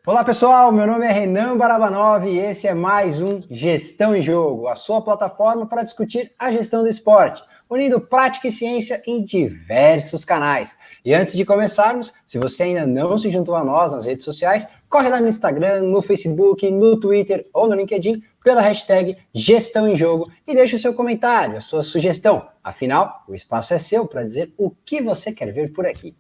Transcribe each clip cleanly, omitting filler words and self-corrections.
Olá pessoal, meu nome é Renan Barabanov e esse é mais um Gestão em Jogo, a sua plataforma para discutir a gestão do esporte, unindo prática e ciência em diversos canais. E antes de começarmos, se você ainda não se juntou a nós nas redes sociais, corre lá no Instagram, no Facebook, no Twitter ou no LinkedIn pela hashtag Gestão em Jogo e deixe o seu comentário, a sua sugestão. Afinal, o espaço é seu para dizer o que você quer ver por aqui.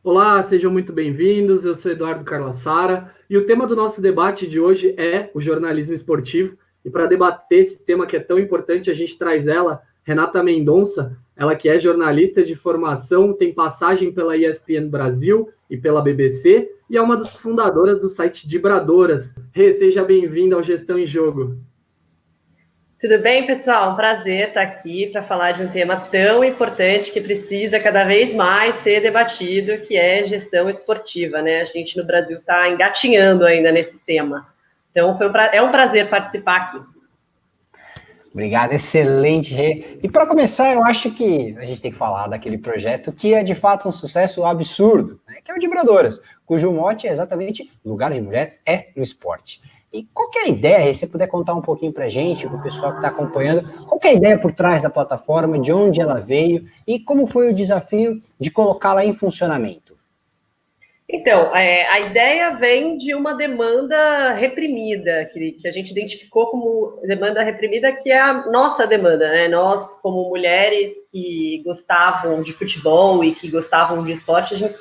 Olá, sejam muito bem-vindos. Eu sou Eduardo Carlassara e o tema do nosso debate de hoje é o jornalismo esportivo. E para debater esse tema que é tão importante, a gente traz ela, Renata Mendonça, ela que é jornalista de formação, tem passagem pela ESPN Brasil e pela BBC e é uma das fundadoras do site Dibradoras. Rê, seja bem-vinda ao Gestão em Jogo. Tudo bem, pessoal? Um prazer estar aqui para falar de um tema tão importante que precisa cada vez mais ser debatido, que é gestão esportiva, né? A gente no Brasil está engatinhando ainda nesse tema. Então, é um prazer participar aqui. Obrigado, excelente, Rê. E para começar, eu acho que a gente tem que falar daquele projeto que é de fato um sucesso absurdo, né? Que é o Dibradoras, cujo mote é exatamente lugar de mulher é no esporte. E qual que é a ideia? Se você puder contar um pouquinho para a gente, para o pessoal que está acompanhando, qual que é a ideia por trás da plataforma, de onde ela veio e como foi o desafio de colocá-la em funcionamento? Então, a ideia vem de uma demanda reprimida, que a gente identificou como demanda reprimida, que é a nossa demanda, né? Nós, como mulheres que gostavam de futebol e que gostavam de esporte, a gente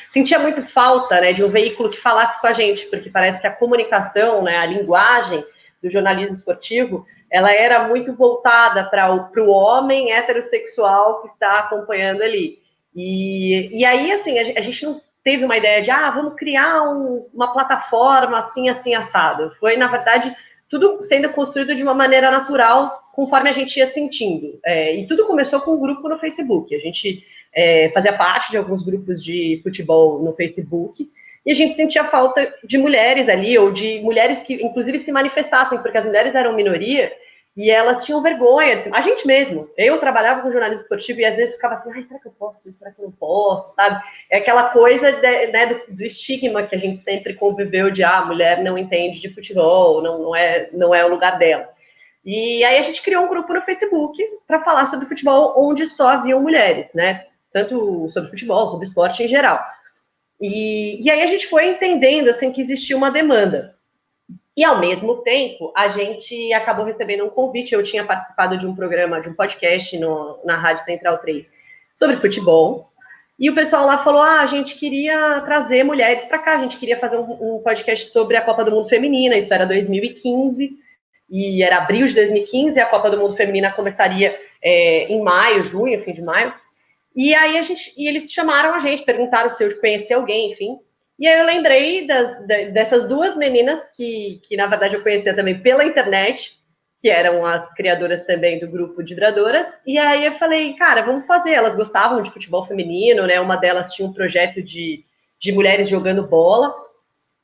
sentia muito falta, né, de um veículo que falasse com a gente, porque parece que a comunicação, né, a linguagem do jornalismo esportivo, ela era muito voltada para o homem heterossexual que está acompanhando ali. E aí, assim, a gente não teve uma ideia de, vamos criar uma plataforma assim, assim, assado. Foi, na verdade, tudo sendo construído de uma maneira natural, conforme a gente ia sentindo. E tudo começou com um grupo no Facebook. A gente fazia parte de alguns grupos de futebol no Facebook, e a gente sentia falta de mulheres ali, ou de mulheres que, inclusive, se manifestassem, porque as mulheres eram minoria, e elas tinham vergonha, a gente mesmo. Eu trabalhava com jornalismo esportivo e às vezes ficava assim, será que eu posso? Será que eu não posso? Sabe? É aquela coisa né, do estigma que a gente sempre conviveu de, a mulher não entende de futebol, não é o lugar dela. E aí a gente criou um grupo no Facebook para falar sobre futebol, onde só haviam mulheres, né? Tanto sobre futebol, sobre esporte em geral. E aí a gente foi entendendo, assim, que existia uma demanda. E, ao mesmo tempo, a gente acabou recebendo um convite. Eu tinha participado de um programa, de um podcast na Rádio Central 3 sobre futebol. E o pessoal lá falou, a gente queria trazer mulheres para cá. A gente queria fazer um podcast sobre a Copa do Mundo Feminina. Isso era 2015. E era abril de 2015. A Copa do Mundo Feminina começaria em maio, junho, fim de maio. E aí eles chamaram a gente, perguntaram se eu conhecia alguém, enfim. E aí eu lembrei dessas duas meninas que, na verdade, eu conhecia também pela internet, que eram as criadoras também do grupo Dibradoras. E aí eu falei, cara, vamos fazer. Elas gostavam de futebol feminino, né? Uma delas tinha um projeto de mulheres jogando bola.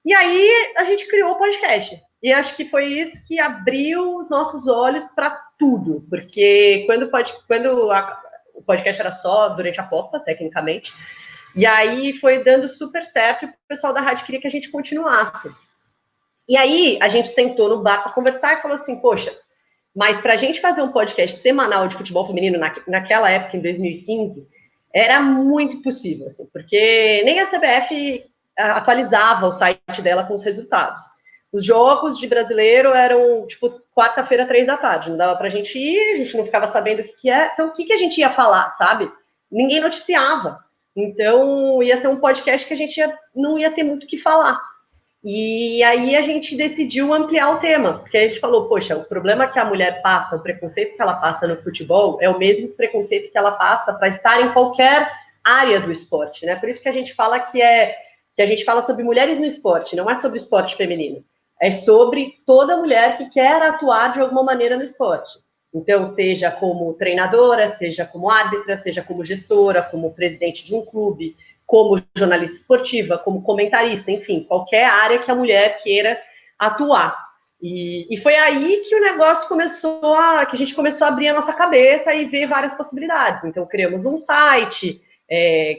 E aí a gente criou o podcast. E acho que foi isso que abriu os nossos olhos para tudo. Porque quando o podcast era só durante a Copa, tecnicamente, e aí foi dando super certo, e o pessoal da rádio queria que a gente continuasse. E aí a gente sentou no bar para conversar e falou assim, poxa, mas para a gente fazer um podcast semanal de futebol feminino naquela época, em 2015, era muito impossível, assim, porque nem a CBF atualizava o site dela com os resultados. Os jogos de brasileiro eram, tipo, quarta-feira, 3 da tarde. Não dava pra gente ir, a gente não ficava sabendo o que é. Então, o que a gente ia falar, sabe? Ninguém noticiava. Então, ia ser um podcast que a gente não ia ter muito o que falar. E aí a gente decidiu ampliar o tema, porque a gente falou, poxa, o problema que a mulher passa, o preconceito que ela passa no futebol, é o mesmo preconceito que ela passa para estar em qualquer área do esporte, né? Por isso que a gente fala que a gente fala sobre mulheres no esporte, não é sobre esporte feminino. É sobre toda mulher que quer atuar de alguma maneira no esporte. Então, seja como treinadora, seja como árbitra, seja como gestora, como presidente de um clube, como jornalista esportiva, como comentarista, enfim, qualquer área que a mulher queira atuar. E foi aí que o negócio que a gente começou a abrir a nossa cabeça e ver várias possibilidades. Então, criamos um site,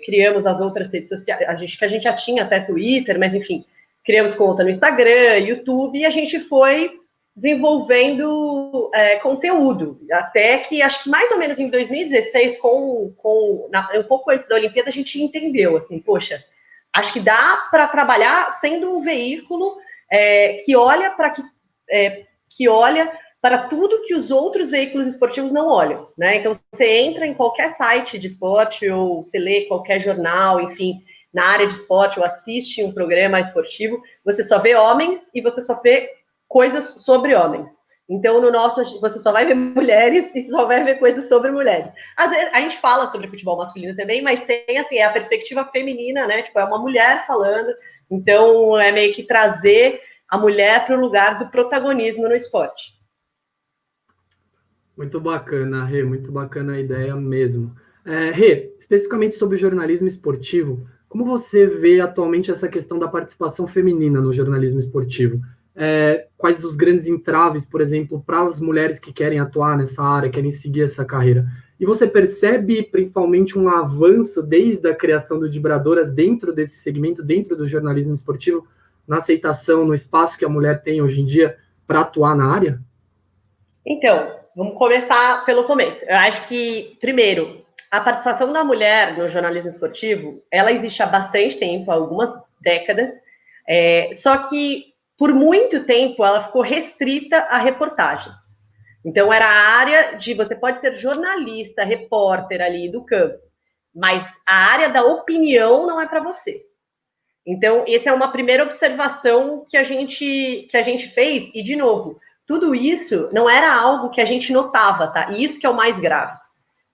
criamos as outras redes sociais, que a gente já tinha até Twitter, mas enfim, criamos conta no Instagram, YouTube, e a gente foi desenvolvendo conteúdo. Até que, acho que mais ou menos em 2016, um pouco antes da Olimpíada, a gente entendeu, assim, poxa, acho que dá para trabalhar sendo um veículo que olha para tudo que os outros veículos esportivos não olham, né? Então, você entra em qualquer site de esporte, ou você lê qualquer jornal, enfim, na área de esporte, ou assiste um programa esportivo, você só vê homens e você só vê coisas sobre homens. Então, no nosso, você só vai ver mulheres e só vai ver coisas sobre mulheres. Às vezes, a gente fala sobre futebol masculino também, mas tem, assim, a perspectiva feminina, né? Tipo, é uma mulher falando. Então, é meio que trazer a mulher para o lugar do protagonismo no esporte. Muito bacana, Rê, muito bacana a ideia mesmo. Rê, especificamente sobre o jornalismo esportivo, como você vê atualmente essa questão da participação feminina no jornalismo esportivo? Quais os grandes entraves, por exemplo, para as mulheres que querem atuar nessa área, querem seguir essa carreira? E você percebe principalmente um avanço desde a criação do Vibradoras dentro desse segmento, dentro do jornalismo esportivo, na aceitação, no espaço que a mulher tem hoje em dia para atuar na área? Então, vamos começar pelo começo. Eu acho que, primeiro, a participação da mulher no jornalismo esportivo, ela existe há bastante tempo, há algumas décadas, só que, por muito tempo, ela ficou restrita à reportagem. Então, era a área de, você pode ser jornalista, repórter ali do campo, mas a área da opinião não é para você. Então, essa é uma primeira observação que a gente fez, e, de novo, tudo isso não era algo que a gente notava, tá? E isso que é o mais grave.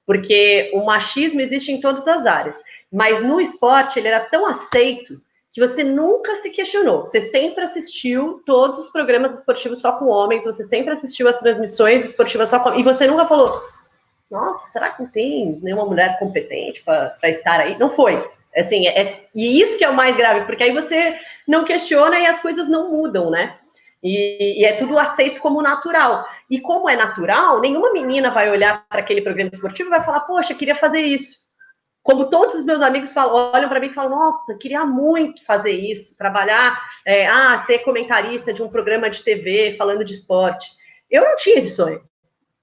Porque o machismo existe em todas as áreas. Mas no esporte, ele era tão aceito que você nunca se questionou. Você sempre assistiu todos os programas esportivos só com homens, você sempre assistiu as transmissões esportivas só com homens, e você nunca falou, nossa, será que não tem nenhuma mulher competente para estar aí? Não foi. Assim, e isso que é o mais grave, porque aí você não questiona e as coisas não mudam, né? E é tudo aceito como natural. E como é natural, nenhuma menina vai olhar para aquele programa esportivo e vai falar, poxa, queria fazer isso. Como todos os meus amigos olham para mim e falam, nossa, queria muito fazer isso, trabalhar, ser comentarista de um programa de TV falando de esporte. Eu não tinha esse sonho.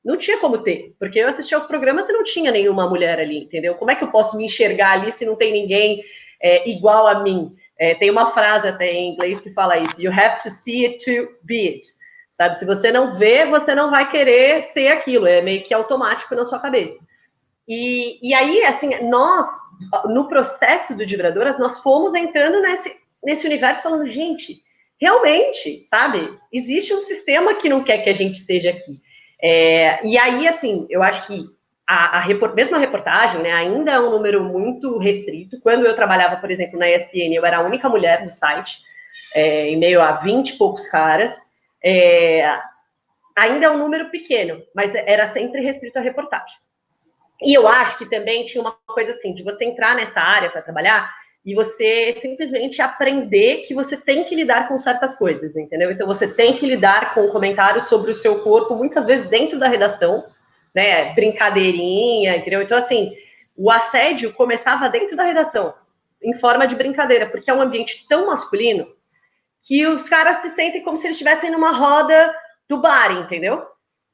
Não tinha como ter, porque eu assistia aos programas e não tinha nenhuma mulher ali, entendeu? Como é que eu posso me enxergar ali se não tem ninguém igual a mim? Tem uma frase até em inglês que fala isso, you have to see it to be it. Sabe, se você não vê, você não vai querer ser aquilo, é meio que automático na sua cabeça. E aí, assim, nós, no processo do Vibradoras, nós fomos entrando nesse universo falando, gente, realmente, sabe, existe um sistema que não quer que a gente esteja aqui. E aí, assim, eu acho que mesmo a reportagem, né, ainda é um número muito restrito. Quando eu trabalhava, por exemplo, na ESPN, eu era a única mulher no site, em meio a 20 e poucos caras. Ainda é um número pequeno, mas era sempre restrito à reportagem. E eu acho que também tinha uma coisa assim, de você entrar nessa área para trabalhar e você simplesmente aprender que você tem que lidar com certas coisas, entendeu? Então, você tem que lidar com comentários sobre o seu corpo, muitas vezes dentro da redação, né? Brincadeirinha, entendeu? Então, assim, o assédio começava dentro da redação, em forma de brincadeira, porque é um ambiente tão masculino que os caras se sentem como se eles estivessem numa roda do bar, entendeu?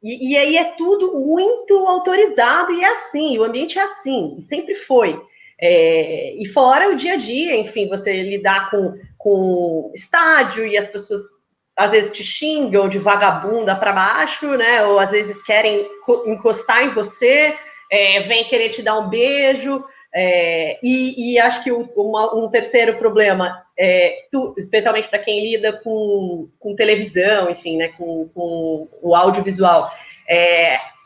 E aí é tudo muito autorizado e é assim, o ambiente é assim, e sempre foi. E fora o dia a dia, enfim, você lidar com estádio e as pessoas às vezes te xingam de vagabunda para baixo, né? Ou às vezes querem encostar em você, vem querer te dar um beijo. E acho que um terceiro problema, especialmente para quem lida com televisão, enfim, né, com o audiovisual,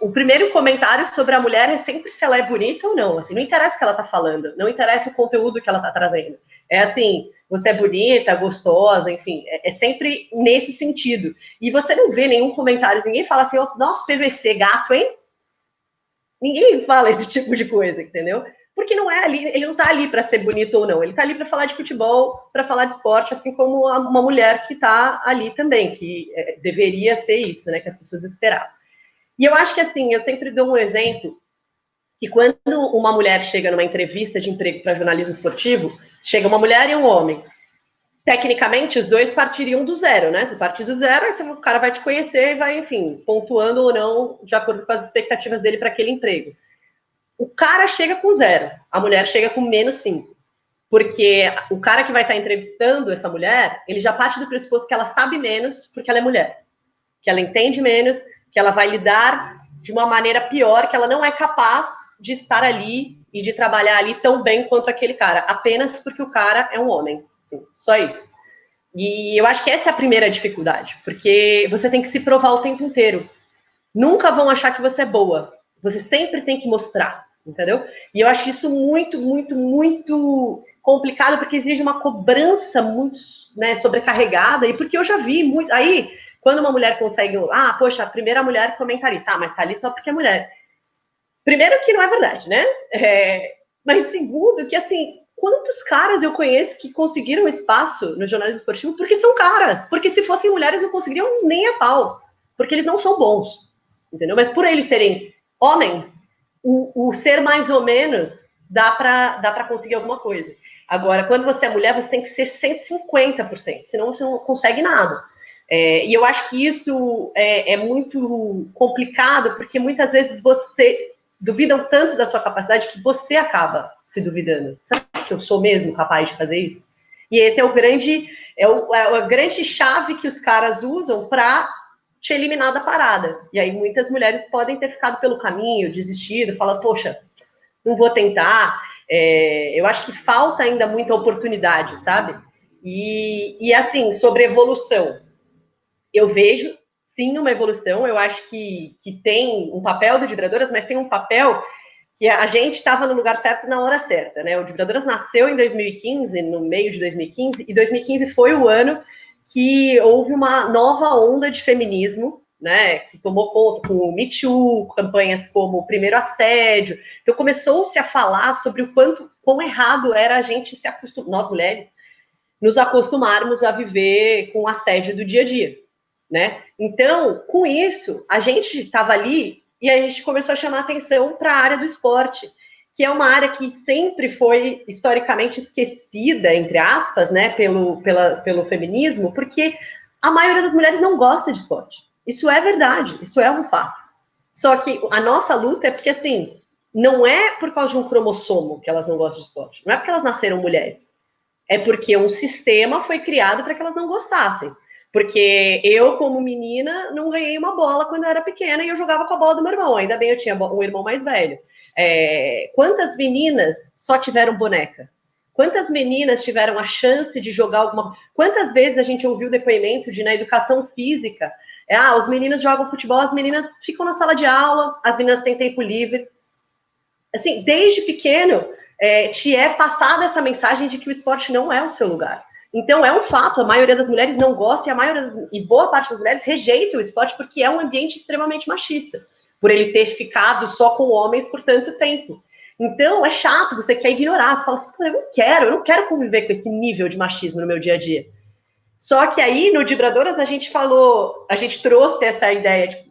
o primeiro comentário sobre a mulher é sempre se ela é bonita ou não. Assim, não interessa o que ela está falando, não interessa o conteúdo que ela está trazendo. É assim, você é bonita, gostosa, enfim, é sempre nesse sentido. E você não vê nenhum comentário, ninguém fala assim, nossa, PVC, gato, hein? Ninguém fala esse tipo de coisa, entendeu? Porque não é ali, ele não está ali para ser bonito ou não, ele está ali para falar de futebol, para falar de esporte, assim como uma mulher que está ali também, que deveria ser isso, né, que as pessoas esperavam. E eu acho que, assim, eu sempre dou um exemplo, que quando uma mulher chega numa entrevista de emprego para jornalismo esportivo, chega uma mulher e um homem. Tecnicamente, os dois partiriam do zero, né? Se partir do zero, aí o cara vai te conhecer e vai, enfim, pontuando ou não de acordo com as expectativas dele para aquele emprego. O cara chega com zero, a mulher chega com -5. Porque o cara que vai estar entrevistando essa mulher, ele já parte do pressuposto que ela sabe menos porque ela é mulher. Que ela entende menos, que ela vai lidar de uma maneira pior, que ela não é capaz de estar ali e de trabalhar ali tão bem quanto aquele cara, apenas porque o cara é um homem. Assim, só isso. E eu acho que essa é a primeira dificuldade, porque você tem que se provar o tempo inteiro. Nunca vão achar que você é boa. Você sempre tem que mostrar, entendeu? E eu acho isso muito, muito, muito complicado, porque exige uma cobrança muito, né, sobrecarregada, e porque eu já vi muito. Aí, quando uma mulher consegue. Ah, poxa, a primeira mulher comentarista. Ah, mas tá ali só porque é mulher. Primeiro, que não é verdade, né? Mas segundo, que assim. Quantos caras eu conheço que conseguiram espaço no jornalismo esportivo porque são caras? Porque se fossem mulheres não conseguiriam nem a pau. Porque eles não são bons. Entendeu? Mas por eles serem homens, o ser mais ou menos dá para conseguir alguma coisa. Agora, quando você é mulher, você tem que ser 150%, senão você não consegue nada. E eu acho que isso é muito complicado, porque muitas vezes você duvidam tanto da sua capacidade que você acaba se duvidando. Será que eu sou mesmo capaz de fazer isso? E esse é a grande chave que os caras usam para te eliminar da parada. E aí muitas mulheres podem ter ficado pelo caminho, desistido, falar, poxa, não vou tentar. Eu acho que falta ainda muita oportunidade, sabe? E assim, sobre evolução, eu vejo sim uma evolução. Eu acho que tem um papel do Vibradoras, mas tem um papel que a gente estava no lugar certo na hora certa, né? O Vibradoras nasceu em 2015, no meio de 2015, e 2015 foi o ano que houve uma nova onda de feminismo, né, que tomou conta com o Me Too, campanhas como o Primeiro Assédio. Então começou-se a falar sobre o quão errado era a gente se acostumar, nós mulheres, nos acostumarmos a viver com o assédio do dia a dia, né? Então, com isso, a gente estava ali e a gente começou a chamar atenção para a área do esporte, que é uma área que sempre foi historicamente esquecida, entre aspas, né, pelo feminismo, porque a maioria das mulheres não gosta de esporte. Isso é verdade, isso é um fato. Só que a nossa luta é porque, assim, não é por causa de um cromossomo que elas não gostam de esporte, não é porque elas nasceram mulheres, é porque um sistema foi criado para que elas não gostassem. Porque eu, como menina, não ganhei uma bola quando eu era pequena e eu jogava com a bola do meu irmão. Ainda bem, eu tinha um irmão mais velho. Quantas meninas só tiveram boneca? Quantas meninas tiveram a chance de jogar alguma... Quantas vezes a gente ouviu depoimento na educação física? Os meninos jogam futebol, as meninas ficam na sala de aula, as meninas têm tempo livre. Assim, desde pequeno, te é passada essa mensagem de que o esporte não é o seu lugar. Então, é um fato, a maioria das mulheres não gosta e boa parte das mulheres rejeita o esporte porque é um ambiente extremamente machista, por ele ter ficado só com homens por tanto tempo. Então, é chato, você quer ignorar, você fala assim, eu não quero conviver com esse nível de machismo no meu dia a dia. Só que aí, no Vibradoras, a gente trouxe essa ideia, tipo,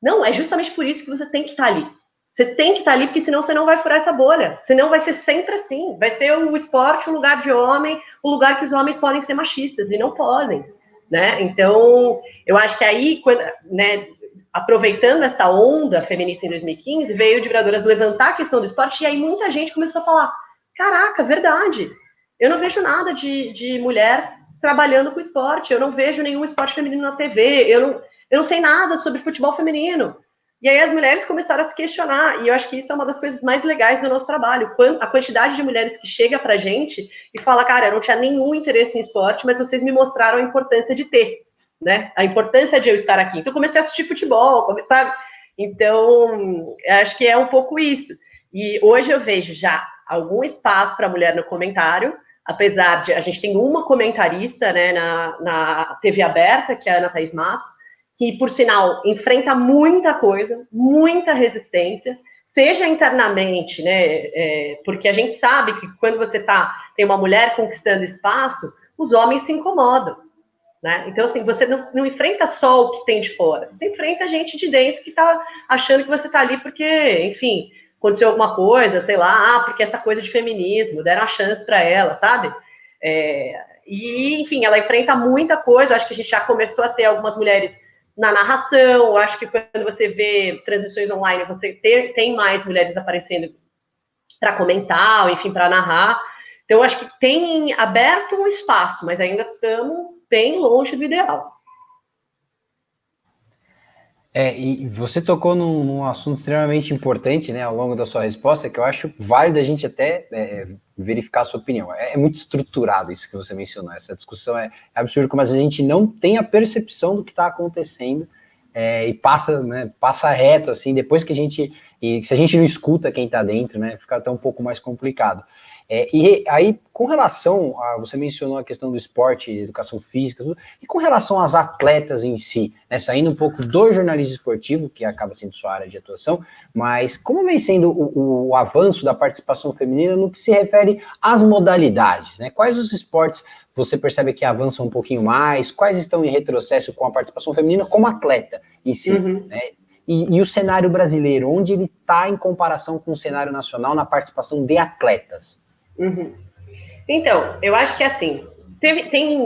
não, é justamente por isso que você tem que estar ali. Você tem que estar ali, porque senão você não vai furar essa bolha. Senão vai ser sempre assim. Vai ser o esporte um lugar de homem, um lugar que os homens podem ser machistas, e não podem. Né? Então, eu acho que aí, né, aproveitando essa onda feminista em 2015, veio o Vibradoras levantar a questão do esporte, e aí muita gente começou a falar, caraca, verdade, eu não vejo nada de mulher trabalhando com esporte, eu não vejo nenhum esporte feminino na TV, eu não sei nada sobre futebol feminino. E aí as mulheres começaram a se questionar, e eu acho que isso é uma das coisas mais legais do nosso trabalho, a quantidade de mulheres que chega pra gente e fala, cara, eu não tinha nenhum interesse em esporte, mas vocês me mostraram a importância de ter, né? A importância de eu estar aqui. Então, comecei a assistir futebol, sabe? Então, acho que é um pouco isso. E hoje eu vejo já algum espaço para a mulher no comentário, apesar de a gente tem uma comentarista, né, na TV aberta, que é a Ana Thaís Matos, que, por sinal, enfrenta muita coisa, muita resistência, seja internamente, né, porque a gente sabe que quando você tem uma mulher conquistando espaço, os homens se incomodam, né? Então, assim, você não enfrenta só o que tem de fora, você enfrenta gente de dentro que está achando que você está ali porque, enfim, aconteceu alguma coisa, sei lá, porque essa coisa de feminismo, deram a chance para ela, sabe? E, enfim, ela enfrenta muita coisa. Acho que a gente já começou a ter algumas mulheres na narração. Acho que quando você vê transmissões online, você tem mais mulheres aparecendo para comentar, enfim, para narrar. Então, acho que tem aberto um espaço, mas ainda estamos bem longe do ideal. E você tocou num assunto extremamente importante, né, ao longo da sua resposta, que eu acho válido a gente até verificar a sua opinião. É muito estruturado isso que você mencionou, essa discussão é absurda, como às vezes a gente não tem a percepção do que está acontecendo e passa reto, assim, depois que e se a gente não escuta quem está dentro, né, fica até um pouco mais complicado. E aí, com relação você mencionou a questão do esporte, educação física, tudo, e com relação às atletas em si, né, saindo um pouco do jornalismo esportivo, que acaba sendo sua área de atuação, mas como vem sendo o avanço da participação feminina no que se refere às modalidades, né? Quais os esportes você percebe que avançam um pouquinho mais, quais estão em retrocesso com a participação feminina como atleta em si, né? E o cenário brasileiro, onde ele está em comparação com o cenário nacional na participação de atletas? Então, eu acho que assim,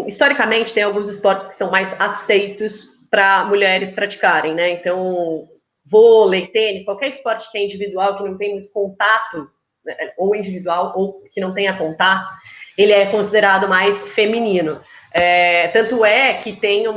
historicamente tem alguns esportes que são mais aceitos para mulheres praticarem, né? Então, vôlei, tênis, qualquer esporte que é individual, que não tem muito contato, né, ou individual, ou que não tenha contato, ele é considerado mais feminino. Tanto é que teve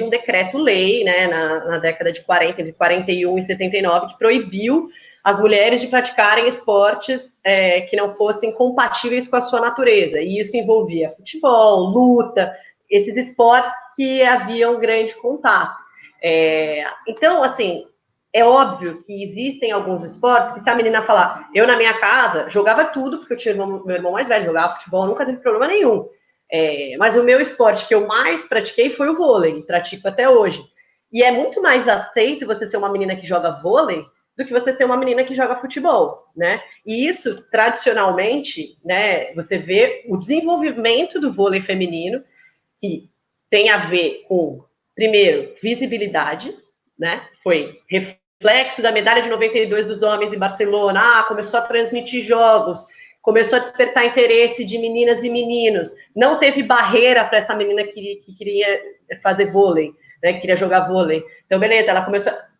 um decreto-lei, né, na década de 40, entre 41 e 79, que proibiu as mulheres de praticarem esportes que não fossem compatíveis com a sua natureza. E isso envolvia futebol, luta, esses esportes que haviam grande contato. Então, assim, é óbvio que existem alguns esportes que se a menina falar, eu na minha casa jogava tudo, porque eu tinha meu irmão mais velho, jogava futebol, nunca teve problema nenhum. Mas o meu esporte que eu mais pratiquei foi o vôlei, pratico até hoje. E é muito mais aceito você ser uma menina que joga vôlei do que você ser uma menina que joga futebol, né? E isso, tradicionalmente, né, você vê o desenvolvimento do vôlei feminino, que tem a ver com, primeiro, visibilidade, né? Foi reflexo da medalha de 92 dos homens em Barcelona, começou a transmitir jogos, começou a despertar interesse de meninas e meninos, não teve barreira para essa menina que queria fazer vôlei, né, que queria jogar vôlei. Então, beleza, ela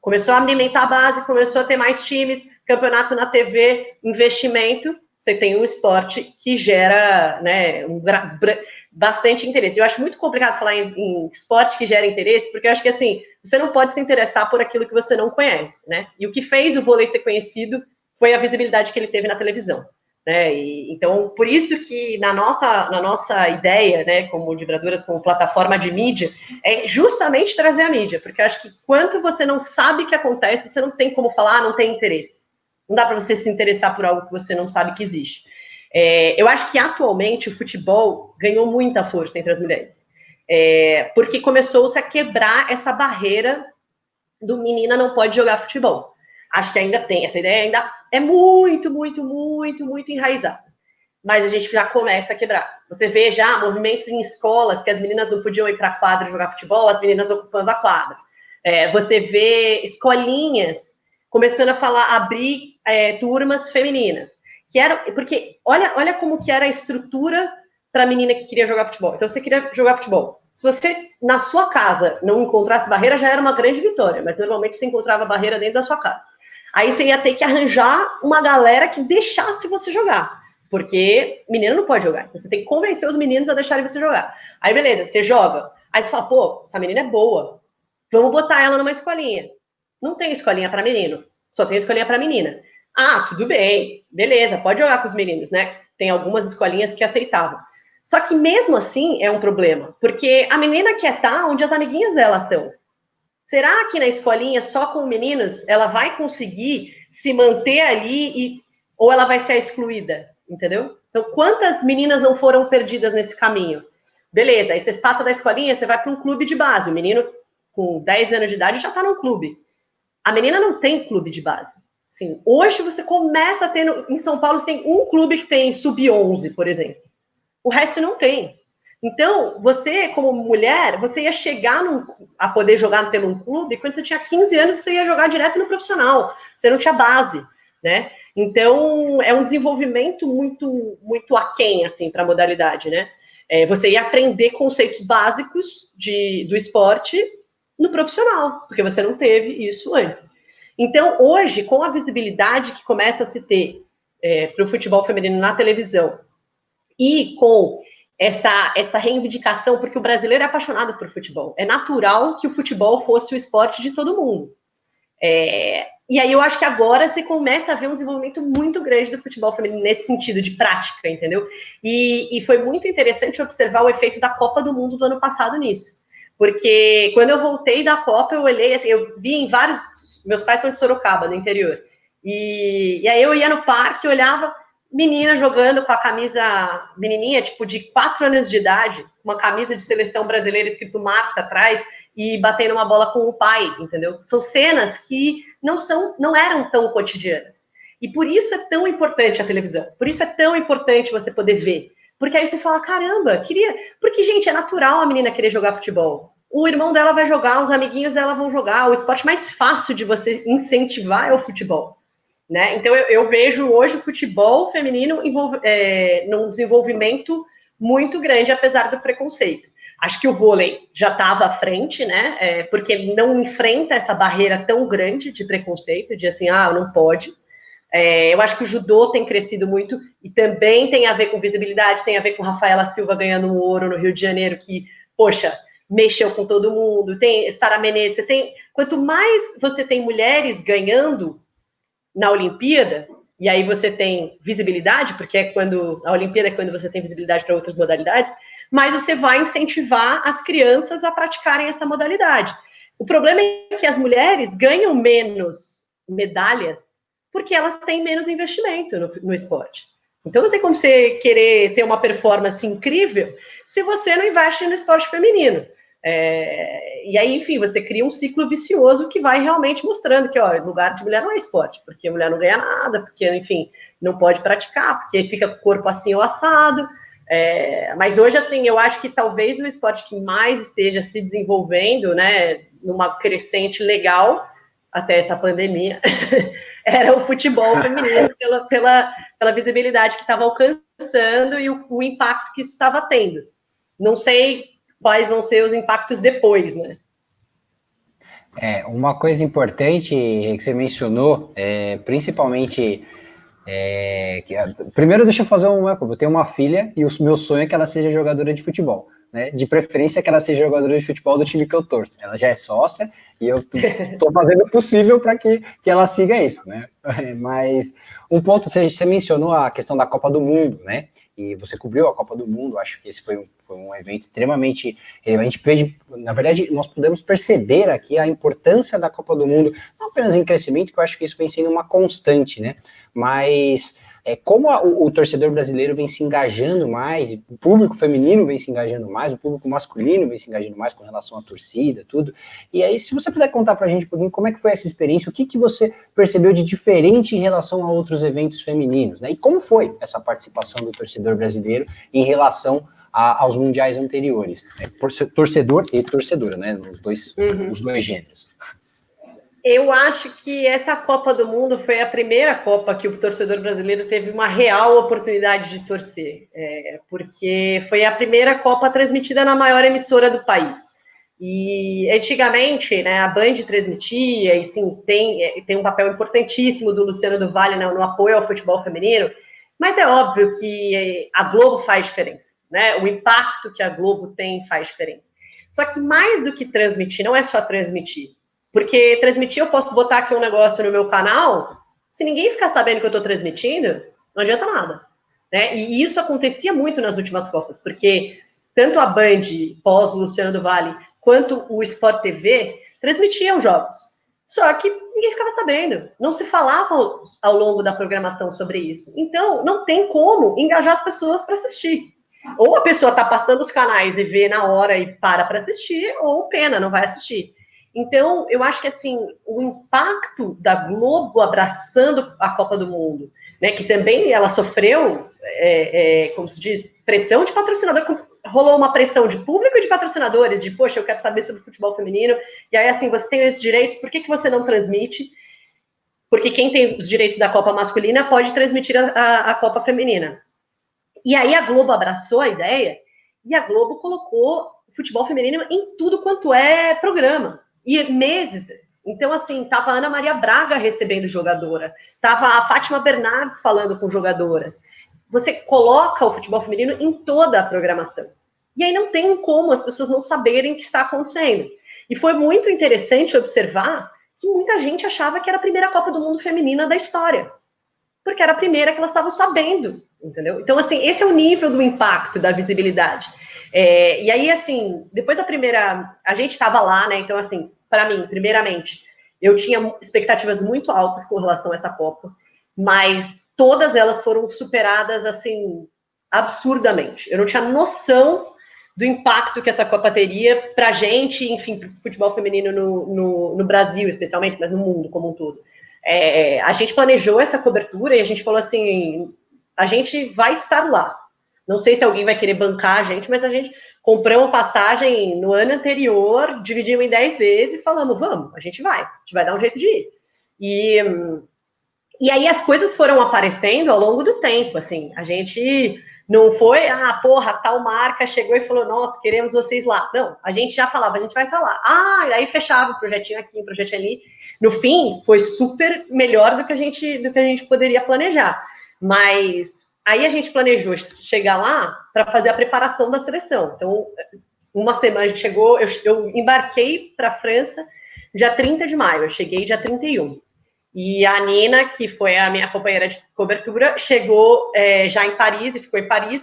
começou a alimentar a base, começou a ter mais times, campeonato na TV, investimento, você tem um esporte que gera, né, bastante interesse. Eu acho muito complicado falar em esporte que gera interesse, porque eu acho que, assim, você não pode se interessar por aquilo que você não conhece, né? E o que fez o vôlei ser conhecido foi a visibilidade que ele teve na televisão. Então, por isso que na nossa ideia, né, como Vibradoras, como plataforma de mídia, é justamente trazer a mídia, porque eu acho que quanto você não sabe o que acontece, você não tem como falar, não tem interesse. Não dá para você se interessar por algo que você não sabe que existe. Eu acho que atualmente o futebol ganhou muita força entre as mulheres, porque começou-se a quebrar essa barreira do menina não pode jogar futebol. Acho que ainda tem, essa ideia ainda é muito, muito, muito, muito enraizada. Mas a gente já começa a quebrar. Você vê já movimentos em escolas que as meninas não podiam ir para a quadra jogar futebol, as meninas ocupando a quadra. Você vê escolinhas começando a abrir turmas femininas. Porque olha como que era a estrutura para a menina que queria jogar futebol. Então, você queria jogar futebol. Se você, na sua casa, não encontrasse barreira, já era uma grande vitória. Mas, normalmente, você encontrava barreira dentro da sua casa. Aí você ia ter que arranjar uma galera que deixasse você jogar. Porque menino não pode jogar. Então você tem que convencer os meninos a deixarem você jogar. Aí beleza, você joga. Aí você fala, pô, essa menina é boa. Vamos botar ela numa escolinha. Não tem escolinha para menino. Só tem escolinha para menina. Ah, tudo bem. Beleza, pode jogar com os meninos, né? Tem algumas escolinhas que aceitavam. Só que mesmo assim é um problema. Porque a menina quer estar onde as amiguinhas dela estão. Será que na escolinha, só com meninos, ela vai conseguir se manter ali ou ela vai ser excluída? Entendeu? Então, quantas meninas não foram perdidas nesse caminho? Beleza, aí você passa da escolinha, você vai para um clube de base. O menino com 10 anos de idade já está num clube. A menina não tem clube de base. Sim, hoje você começa a ter, em São Paulo, você tem um clube que tem sub-11, por exemplo. O resto não tem. Então, você, como mulher, você ia chegar a poder jogar pelo clube quando você tinha 15 anos, você ia jogar direto no profissional. Você não tinha base, né? Então, é um desenvolvimento muito, muito aquém, assim, para a modalidade, né? Você ia aprender conceitos básicos do esporte no profissional, porque você não teve isso antes. Então, hoje, com a visibilidade que começa a se ter para o futebol feminino na televisão, e com essa reivindicação, porque o brasileiro é apaixonado por futebol, é natural que o futebol fosse o esporte de todo mundo. E aí eu acho que agora você começa a ver um desenvolvimento muito grande do futebol feminino nesse sentido de prática, entendeu? E foi muito interessante observar o efeito da Copa do Mundo do ano passado nisso. Porque quando eu voltei da Copa, eu olhei, assim, eu vi em vários... Meus pais são de Sorocaba, no interior. E aí eu ia no parque, olhava menina jogando com a camisa menininha, tipo de 4 anos de idade, uma camisa de seleção brasileira escrito Marta atrás, e batendo uma bola com o pai, entendeu? São cenas que não eram tão cotidianas. E por isso é tão importante a televisão. Por isso é tão importante você poder ver. Porque aí você fala, caramba, queria... Porque, gente, é natural a menina querer jogar futebol. O irmão dela vai jogar, os amiguinhos dela vão jogar. O esporte mais fácil de você incentivar é o futebol. Né? Então, eu vejo hoje o futebol feminino num desenvolvimento muito grande, apesar do preconceito. Acho que o vôlei já estava à frente, né? Porque ele não enfrenta essa barreira tão grande de preconceito, de assim, não pode. Eu acho que o judô tem crescido muito e também tem a ver com visibilidade, tem a ver com Rafaela Silva ganhando um ouro no Rio de Janeiro, que, poxa, mexeu com todo mundo. Tem Sara Menezes, quanto mais você tem mulheres ganhando na Olimpíada, e aí você tem visibilidade, porque a Olimpíada é quando você tem visibilidade para outras modalidades, mas você vai incentivar as crianças a praticarem essa modalidade. O problema é que as mulheres ganham menos medalhas porque elas têm menos investimento no esporte. Então não tem como você querer ter uma performance incrível se você não investe no esporte feminino. E aí, enfim, você cria um ciclo vicioso que vai realmente mostrando que, lugar de mulher não é esporte, porque a mulher não ganha nada, porque, enfim, não pode praticar, porque fica com o corpo assim ou assado. Mas hoje, assim, eu acho que talvez o esporte que mais esteja se desenvolvendo, né, numa crescente legal, até essa pandemia, era o futebol feminino, pela visibilidade que estava alcançando e o impacto que isso estava tendo. Não sei quais vão ser os impactos depois, né? Uma coisa importante que você mencionou, principalmente... primeiro, deixa eu fazer eu tenho uma filha e o meu sonho é que ela seja jogadora de futebol, né? De preferência que ela seja jogadora de futebol do time que eu torço. Ela já é sócia e eu estou fazendo o possível para que ela siga isso, né? Mas um ponto, você mencionou a questão da Copa do Mundo, né? E você cobriu a Copa do Mundo, acho que esse foi um evento extremamente relevante. Na verdade, nós pudemos perceber aqui a importância da Copa do Mundo, não apenas em crescimento, que eu acho que isso vem sendo uma constante, né? Mas como o torcedor brasileiro vem se engajando mais, o público feminino vem se engajando mais, o público masculino vem se engajando mais com relação à torcida, tudo. E aí, se você puder contar pra gente um pouquinho como é que foi essa experiência, o que você percebeu de diferente em relação a outros eventos femininos, né? E como foi essa participação do torcedor brasileiro em relação aos mundiais anteriores, né? Torcedor e torcedora, né? Os dois gêneros. Eu acho que essa Copa do Mundo foi a primeira Copa que o torcedor brasileiro teve uma real oportunidade de torcer, porque foi a primeira Copa transmitida na maior emissora do país. E antigamente, né, a Band transmitia, e sim, tem um papel importantíssimo do Luciano do Vale no apoio ao futebol feminino, mas é óbvio que a Globo faz diferença, né? O impacto que a Globo tem faz diferença. Só que mais do que transmitir, não é só transmitir. Porque transmitir, eu posso botar aqui um negócio no meu canal, se ninguém ficar sabendo que eu estou transmitindo, não adianta nada. Né? E isso acontecia muito nas últimas Copas, porque tanto a Band, pós-Luciano do Vale, quanto o Sport TV, transmitiam jogos. Só que ninguém ficava sabendo. Não se falava ao longo da programação sobre isso. Então, não tem como engajar as pessoas para assistir. Ou a pessoa está passando os canais e vê na hora e para assistir, ou pena, não vai assistir. Então, eu acho que, assim, o impacto da Globo abraçando a Copa do Mundo, né, que também ela sofreu, como se diz, pressão de patrocinador, rolou uma pressão de público e de patrocinadores, de, poxa, eu quero saber sobre futebol feminino, e aí, assim, você tem esses direitos, por que você não transmite? Porque quem tem os direitos da Copa masculina pode transmitir a Copa feminina. E aí a Globo abraçou a ideia, E a Globo colocou o futebol feminino em tudo quanto é programa. E meses. Então, assim, tava a Ana Maria Braga recebendo jogadora. Tava a Fátima Bernardes falando com jogadoras. Você coloca o futebol feminino em toda a programação. E aí não tem como as pessoas não saberem o que está acontecendo. E foi muito interessante observar que muita gente achava que era a primeira Copa do Mundo feminina da história. Porque era a primeira que elas estavam sabendo, entendeu? Então, assim, esse é o nível do impacto, da visibilidade. E aí, assim, depois da primeira... A gente estava lá, né? Então, assim, para mim, primeiramente, eu tinha expectativas muito altas com relação a essa Copa, mas todas elas foram superadas, assim, absurdamente. Eu não tinha noção do impacto que essa Copa teria para a gente, enfim, para o futebol feminino no Brasil, especialmente, mas no mundo como um todo. A gente planejou essa cobertura e a gente falou assim, a gente vai estar lá. Não sei se alguém vai querer bancar a gente, mas a gente comprou uma passagem no ano anterior, dividimos em 10 vezes e falamos, vamos, a gente vai dar um jeito de ir. E aí as coisas foram aparecendo ao longo do tempo, assim, a gente não foi, tal marca chegou e falou, nossa, queremos vocês lá. Não, a gente já falava, a gente vai estar lá. Aí fechava o projetinho aqui, o projetinho ali. No fim, foi super melhor do que a gente poderia planejar. Mas aí a gente planejou chegar lá para fazer a preparação da seleção. Então, uma semana a gente chegou, eu embarquei para a França dia 30 de maio, eu cheguei dia 31. E a Nina, que foi a minha companheira de cobertura, chegou já em Paris e ficou em Paris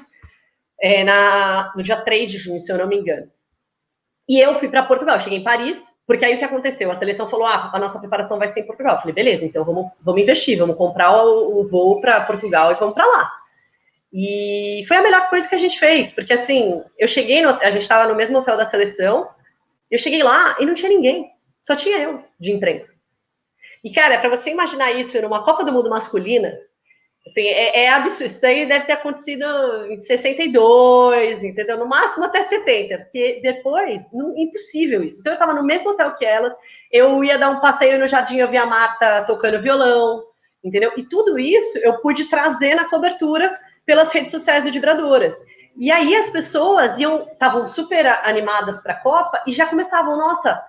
no dia 3 de junho, se eu não me engano. E eu fui para Portugal, eu cheguei em Paris, porque aí o que aconteceu? A seleção falou, a nossa preparação vai ser em Portugal. Eu falei, beleza, então vamos investir, vamos comprar o voo para Portugal e vamos para lá. E foi a melhor coisa que a gente fez, porque assim, a gente estava no mesmo hotel da seleção, eu cheguei lá e não tinha ninguém, só tinha eu de imprensa. E, cara, para você imaginar isso numa Copa do Mundo masculina, assim, absurdo. Isso aí deve ter acontecido em 62, entendeu? No máximo até 70, porque depois, impossível isso. Então, eu estava no mesmo hotel que elas, eu ia dar um passeio no jardim, eu via a Marta tocando violão, entendeu? E tudo isso eu pude trazer na cobertura pelas redes sociais do Vibradoras. E aí as pessoas estavam super animadas para a Copa e já começavam, nossa,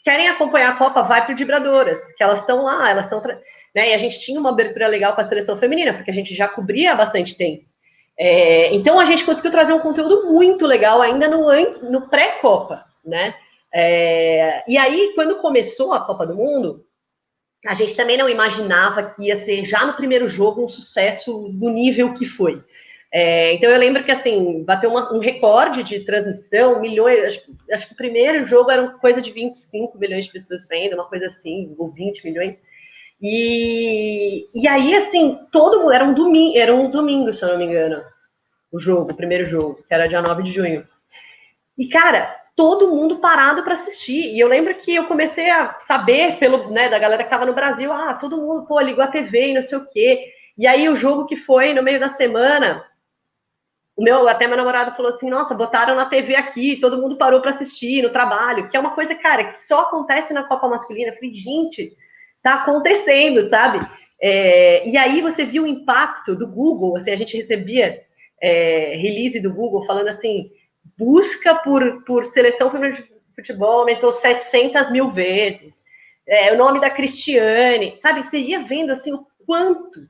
querem acompanhar a Copa, vai para o Vibradoras, que elas estão lá, elas estão... Né? E a gente tinha uma abertura legal para a seleção feminina, porque a gente já cobria há bastante tempo. Então, a gente conseguiu trazer um conteúdo muito legal ainda no pré-Copa, né? E aí, quando começou a Copa do Mundo, a gente também não imaginava que ia ser, já no primeiro jogo, um sucesso do nível que foi. Então, eu lembro que, assim, bateu um recorde de transmissão, milhões, acho que o primeiro jogo era uma coisa de 25 milhões de pessoas vendo, uma coisa assim, ou 20 milhões. E aí, assim, todo mundo, era um domingo, se eu não me engano, o primeiro jogo, que era dia 9 de junho. E, cara, todo mundo parado para assistir. E eu lembro que eu comecei a saber, da galera que estava no Brasil, todo mundo, ligou a TV e não sei o quê. E aí, o jogo que foi no meio da semana... Até meu namorado falou assim, nossa, botaram na TV aqui, todo mundo parou para assistir no trabalho, que é uma coisa, cara, que só acontece na Copa Masculina. Eu falei, gente, tá acontecendo, sabe? E aí você viu o impacto do Google, assim, a gente recebia release do Google falando assim, busca por seleção feminina de futebol aumentou 700 mil vezes, o nome da Cristiane, sabe? Você ia vendo, assim, o quanto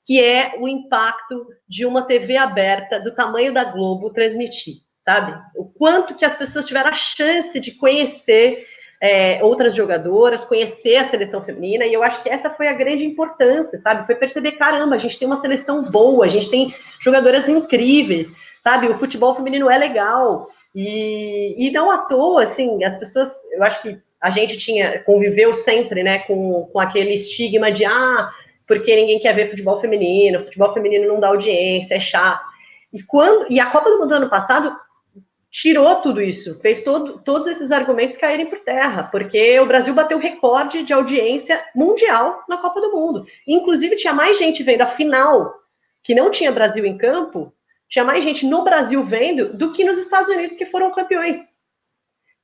que é o impacto de uma TV aberta do tamanho da Globo transmitir, sabe? O quanto que as pessoas tiveram a chance de conhecer outras jogadoras, conhecer a seleção feminina, e eu acho que essa foi a grande importância, sabe? Foi perceber, caramba, a gente tem uma seleção boa, a gente tem jogadoras incríveis, sabe? O futebol feminino é legal, e não à toa, assim, as pessoas, eu acho que a gente conviveu sempre, né, com aquele estigma de, porque ninguém quer ver futebol feminino não dá audiência, é chato. E a Copa do Mundo do ano passado tirou tudo isso, fez todos esses argumentos caírem por terra, porque o Brasil bateu recorde de audiência mundial na Copa do Mundo. Inclusive, tinha mais gente vendo a final, que não tinha Brasil em campo, tinha mais gente no Brasil vendo do que nos Estados Unidos, que foram campeões.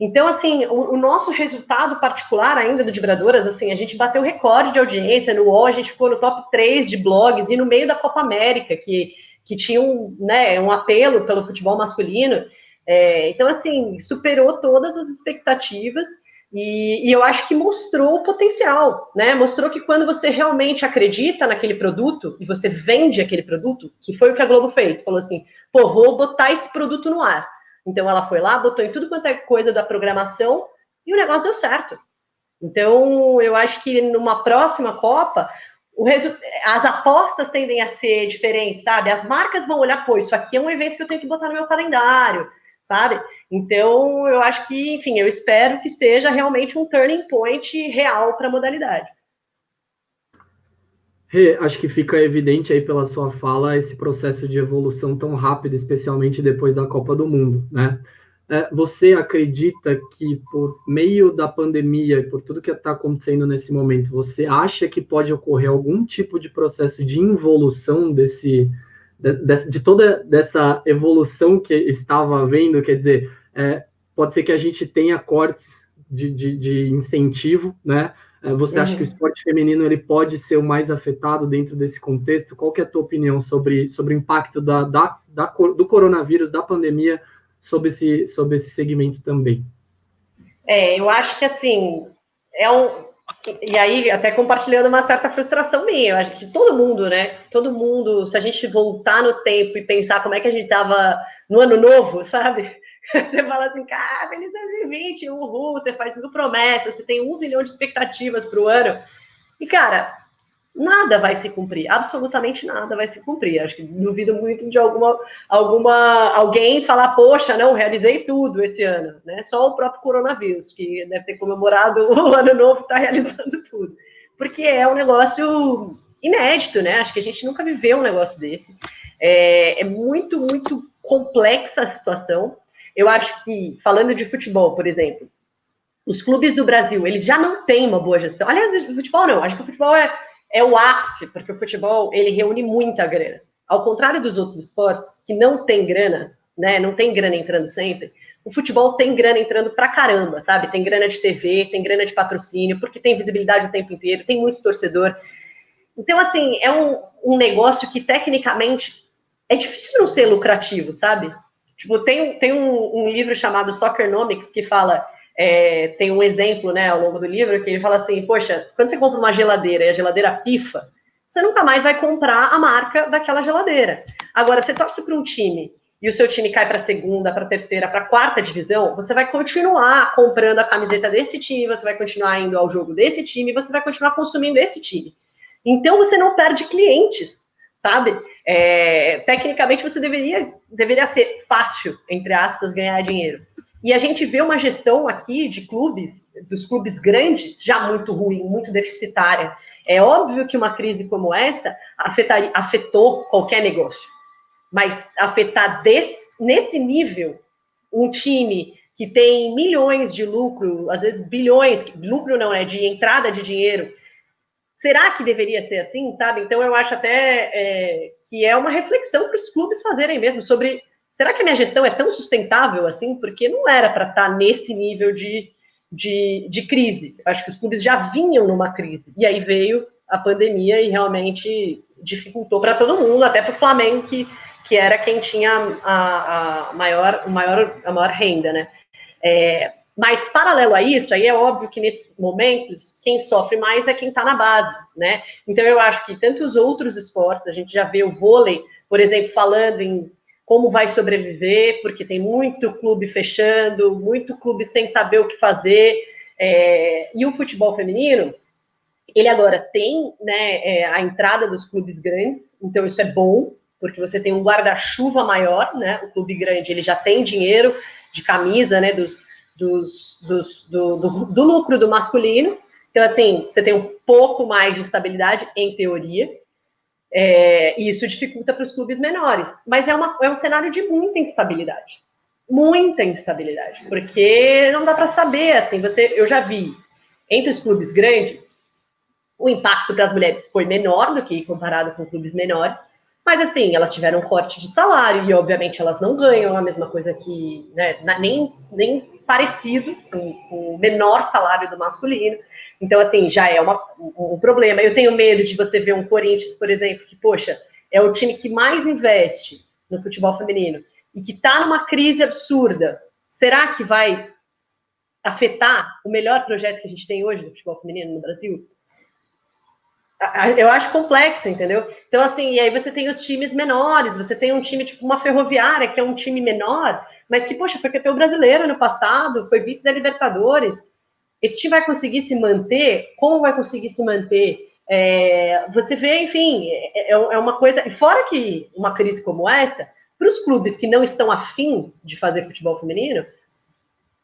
Então, assim, o nosso resultado particular ainda do Vibradoras, assim, a gente bateu recorde de audiência, no UOL a gente ficou no top 3 de blogs, e no meio da Copa América, que que tinham, né, um apelo pelo futebol masculino. Então, assim, superou todas as expectativas e eu acho que mostrou o potencial, né? Mostrou que quando você realmente acredita naquele produto e você vende aquele produto, que foi o que a Globo fez, falou assim, pô, vou botar esse produto no ar. Então, ela foi lá, botou em tudo quanto é coisa da programação e o negócio deu certo. Então, eu acho que numa próxima Copa, as apostas tendem a ser diferentes, sabe? As marcas vão olhar, pô, isso aqui é um evento que eu tenho que botar no meu calendário, sabe? Então, eu acho que, enfim, eu espero que seja realmente um turning point real para a modalidade. Rê, acho que fica evidente aí pela sua fala esse processo de evolução tão rápido, especialmente depois da Copa do Mundo, né? Você acredita que por meio da pandemia, por tudo que está acontecendo nesse momento, você acha que pode ocorrer algum tipo de processo de involução de toda dessa evolução que estava havendo? Quer dizer, pode ser que a gente tenha cortes de incentivo, né? Você acha que o esporte feminino ele pode ser o mais afetado dentro desse contexto? Qual que é a tua opinião sobre o impacto do coronavírus, da pandemia, sobre esse segmento também? Eu acho que, assim, e aí, até compartilhando uma certa frustração minha, eu acho que todo mundo, né? Todo mundo, se a gente voltar no tempo e pensar como é que a gente estava no ano novo, sabe? Você fala assim, cara, feliz 2020, uhul, você faz tudo promessa, você tem 1 zilhão de expectativas para o ano. E, cara, nada vai se cumprir, absolutamente nada vai se cumprir. Acho que duvido muito de alguém falar, poxa, não, realizei tudo esse ano, né? Só o próprio coronavírus, que deve ter comemorado o ano novo, está realizando tudo. Porque é um negócio inédito, né? Acho que a gente nunca viveu um negócio desse. É muito, muito complexa a situação. Eu acho que, falando de futebol, por exemplo, os clubes do Brasil, eles já não têm uma boa gestão. Aliás, o futebol não, acho que o futebol é o ápice, porque o futebol, ele reúne muita grana. Ao contrário dos outros esportes, que não tem grana, né, não tem grana entrando sempre, o futebol tem grana entrando pra caramba, sabe? Tem grana de TV, tem grana de patrocínio, porque tem visibilidade o tempo inteiro, tem muito torcedor. Então, assim, é um negócio que, tecnicamente, é difícil não ser lucrativo, sabe? Tipo, tem um livro chamado Soccernomics que fala, tem um exemplo, né, ao longo do livro, que ele fala assim, poxa, quando você compra uma geladeira e a geladeira pifa, você nunca mais vai comprar a marca daquela geladeira. Agora, você torce para um time e o seu time cai para a segunda, para a terceira, para a quarta divisão, você vai continuar comprando a camiseta desse time, você vai continuar indo ao jogo desse time, você vai continuar consumindo esse time. Então, você não perde clientes, sabe? Tecnicamente, você deveria ser fácil, entre aspas, ganhar dinheiro. E a gente vê uma gestão aqui de clubes, dos clubes grandes, já muito ruim, muito deficitária. É óbvio que uma crise como essa afetou qualquer negócio. Mas afetar nesse nível um time que tem milhões de lucro, às vezes bilhões, lucro não, de entrada de dinheiro, será que deveria ser assim, sabe? Então, eu acho até que é uma reflexão para os clubes fazerem mesmo sobre, será que a minha gestão é tão sustentável assim? Porque não era para estar nesse nível de crise. Eu acho que os clubes já vinham numa crise. E aí veio a pandemia e realmente dificultou para todo mundo, até para o Flamengo, que era quem tinha a maior renda, né? Mas, paralelo a isso, aí é óbvio que nesses momentos, quem sofre mais é quem está na base, né? Então, eu acho que tanto os outros esportes, a gente já vê o vôlei, por exemplo, falando em como vai sobreviver, porque tem muito clube fechando, muito clube sem saber o que fazer, e o futebol feminino, ele agora tem, né, a entrada dos clubes grandes, então isso é bom, porque você tem um guarda-chuva maior, né? O clube grande, ele já tem dinheiro de camisa, né, do lucro do masculino. Então, assim, você tem um pouco mais de estabilidade, em teoria, e isso dificulta para os clubes menores. Mas é um cenário de muita instabilidade, porque não dá para saber, assim, eu já vi, entre os clubes grandes, o impacto para as mulheres foi menor do que comparado com clubes menores, mas, assim, elas tiveram um corte de salário e, obviamente, elas não ganham a mesma coisa que, né, nem parecido com o menor salário do masculino. Então, assim, já é um problema. Eu tenho medo de você ver um Corinthians, por exemplo, que, poxa, é o time que mais investe no futebol feminino e que está numa crise absurda, será que vai afetar o melhor projeto que a gente tem hoje no futebol feminino no Brasil? Eu acho complexo, entendeu? Então, assim, e aí você tem os times menores, você tem um time tipo uma Ferroviária, que é um time menor, mas que, poxa, foi campeão brasileiro no passado, foi vice da Libertadores. Esse time vai conseguir se manter? Como vai conseguir se manter? Você vê, enfim, é uma coisa... E fora que uma crise como essa, para os clubes que não estão afim de fazer futebol feminino,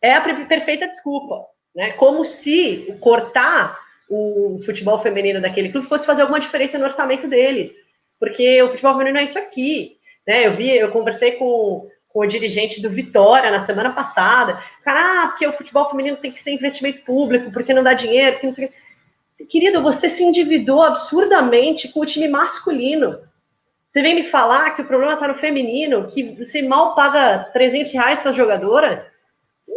é a perfeita desculpa, né? Como se cortar o futebol feminino daquele clube fosse fazer alguma diferença no orçamento deles, porque o futebol feminino é isso aqui, né? Eu conversei com o dirigente do Vitória na semana passada, cara, porque o futebol feminino tem que ser investimento público, porque não dá dinheiro, porque não sei o que. Querido, você se endividou absurdamente com o time masculino. Você vem me falar que o problema está no feminino, que você mal paga R$300 para as jogadoras?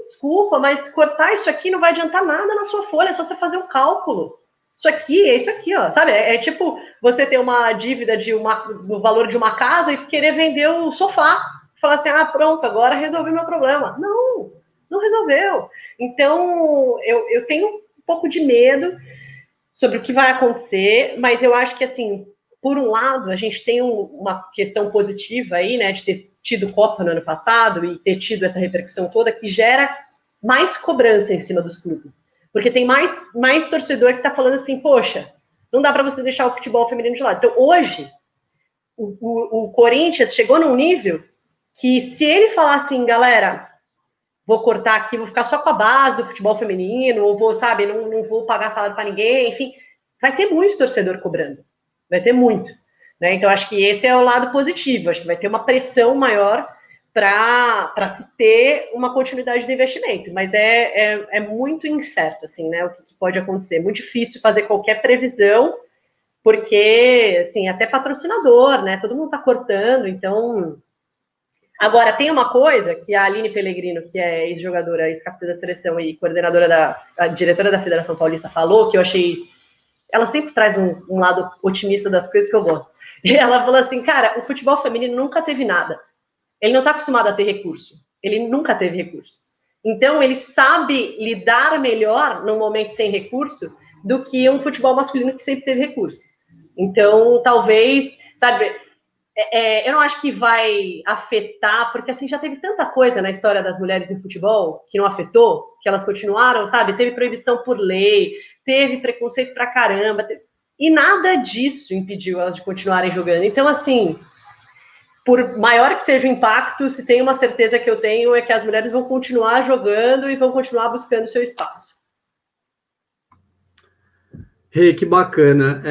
Desculpa, mas cortar isso aqui não vai adiantar nada na sua folha, é só você fazer um cálculo. Isso aqui é isso aqui, ó, sabe? É tipo você ter uma dívida do valor de uma casa e querer vender o sofá. Falar assim, pronto, agora resolvi meu problema. Não, não resolveu. Então, eu tenho um pouco de medo sobre o que vai acontecer, mas eu acho que, assim, por um lado, a gente tem uma questão positiva aí, né, de ter tido Copa no ano passado e ter tido essa repercussão toda, que gera mais cobrança em cima dos clubes. Porque tem mais torcedor que está falando assim, poxa, não dá para você deixar o futebol feminino de lado. Então, hoje, o Corinthians chegou num nível que se ele falar assim, galera, vou cortar aqui, vou ficar só com a base do futebol feminino, ou vou, sabe, não vou pagar salário para ninguém, enfim, vai ter muito torcedor cobrando. Vai ter muito. Né? Então, acho que esse é o lado positivo. Acho que vai ter uma pressão maior para se ter uma continuidade do investimento. Mas é muito incerto, assim, né? O que pode acontecer. É muito difícil fazer qualquer previsão, porque, assim, até patrocinador, né? Todo mundo está cortando, então... Agora, tem uma coisa que a Aline Pellegrino, que é ex-jogadora, ex-capitã da seleção e coordenadora a diretora da Federação Paulista, falou, que eu achei... Ela sempre traz um lado otimista das coisas que eu gosto. E ela falou assim, cara, o futebol feminino nunca teve nada. Ele não está acostumado a ter recurso. Ele nunca teve recurso. Então, ele sabe lidar melhor num momento sem recurso do que um futebol masculino que sempre teve recurso. Então, talvez, sabe, eu não acho que vai afetar, porque assim, já teve tanta coisa na história das mulheres no futebol que não afetou, que elas continuaram, sabe, teve proibição por lei, teve preconceito pra caramba, e nada disso impediu elas de continuarem jogando. Então, assim, por maior que seja o impacto, se tem uma certeza que eu tenho é que as mulheres vão continuar jogando e vão continuar buscando seu espaço. Que bacana.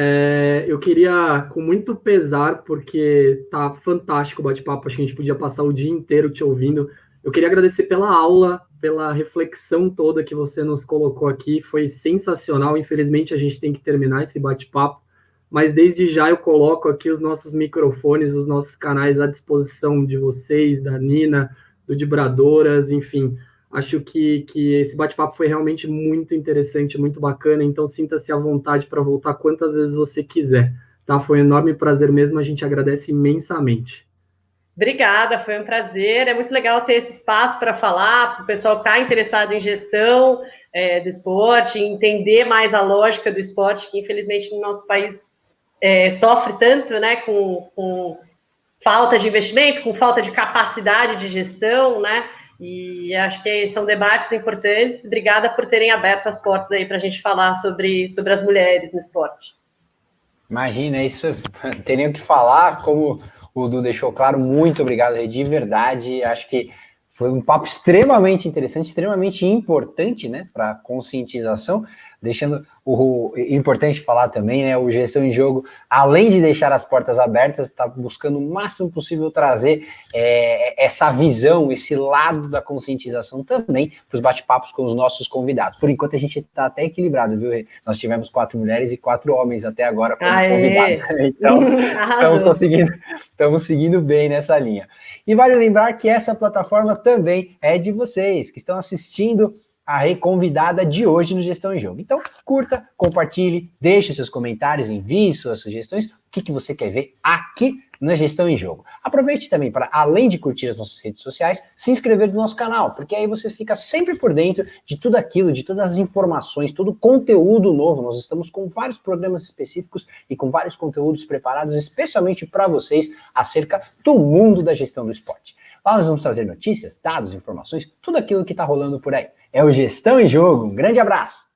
Eu queria, com muito pesar, porque tá fantástico o bate-papo, acho que a gente podia passar o dia inteiro te ouvindo. Eu queria agradecer pela aula, pela reflexão toda que você nos colocou aqui, foi sensacional. Infelizmente, a gente tem que terminar esse bate-papo, mas desde já eu coloco aqui os nossos microfones, os nossos canais à disposição de vocês, da Nina, do Dibradoras, enfim. Acho que esse bate-papo foi realmente muito interessante, muito bacana, então sinta-se à vontade para voltar quantas vezes você quiser, tá? Foi um enorme prazer mesmo, a gente agradece imensamente. Obrigada, foi um prazer, é muito legal ter esse espaço para falar, para o pessoal que está interessado em gestão do esporte, entender mais a lógica do esporte, que infelizmente no nosso país sofre tanto, né, com falta de investimento, com falta de capacidade de gestão, né? E acho que são debates importantes. Obrigada por terem aberto as portas aí para a gente falar sobre as mulheres no esporte. Imagina, isso teriam que falar, como o Du deixou claro. Muito obrigado, Rê, de verdade. Acho que foi um papo extremamente interessante, extremamente importante, né, para conscientização. Deixando o importante falar também, né, o Gestão em Jogo, além de deixar as portas abertas, está buscando o máximo possível trazer essa visão, esse lado da conscientização também para os bate-papos com os nossos convidados. Por enquanto a gente está até equilibrado, viu? Nós tivemos 4 mulheres e 4 homens até agora como convidados. Então, estamos seguindo bem nessa linha. E vale lembrar que essa plataforma também é de vocês, que estão assistindo a convidada de hoje no Gestão em Jogo. Então, curta, compartilhe, deixe seus comentários, envie suas sugestões, o que você quer ver aqui na Gestão em Jogo. Aproveite também para, além de curtir as nossas redes sociais, se inscrever no nosso canal, porque aí você fica sempre por dentro de tudo aquilo, de todas as informações, todo o conteúdo novo. Nós estamos com vários programas específicos e com vários conteúdos preparados especialmente para vocês acerca do mundo da gestão do esporte. Lá nós vamos trazer notícias, dados, informações, tudo aquilo que está rolando por aí. É o Gestão em Jogo. Um grande abraço!